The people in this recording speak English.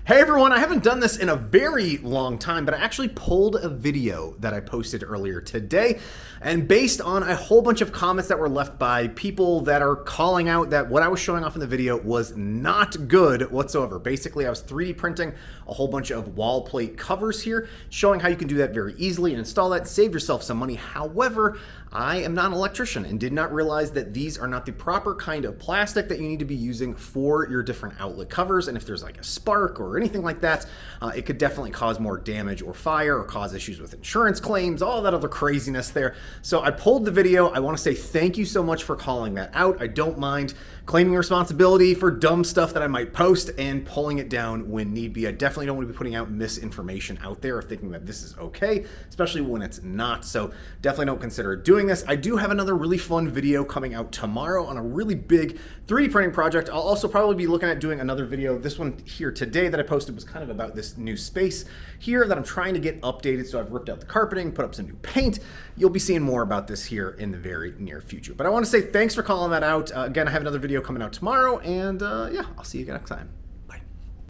Hey everyone, I haven't done this in a very long time, but I actually pulled a video that I posted earlier today, and based on a whole bunch of comments that were left by people that are calling out that what I was showing off in the video was not good whatsoever. Basically, I was 3D printing a whole bunch of wall plate covers here, showing how you can do that very easily and install that, save yourself some money. However, I am not an electrician and did not realize that these are not the proper kind of plastic that you need to be using for your different outlet covers, and if there's like a spark or anything like that, it could definitely cause more damage or fire or cause issues with insurance claims, all that other craziness there. So I pulled the video. I want to say thank you so much for calling that out. I don't mind claiming responsibility for dumb stuff that I might post and pulling it down when need be. I definitely don't want to be putting out misinformation out there or thinking that this is okay, especially when it's not. So definitely don't consider doing this. I do have another really fun video coming out tomorrow on a really big 3D printing project. I'll also probably be looking at doing another video. This one here today that I posted was kind of about this new space here that I'm trying to get updated. So I've ripped out the carpeting, put up some new paint. You'll be seeing more about this here in the very near future. But I want to say thanks for calling that out. Again, I have another video coming out tomorrow, and yeah, I'll see you next time.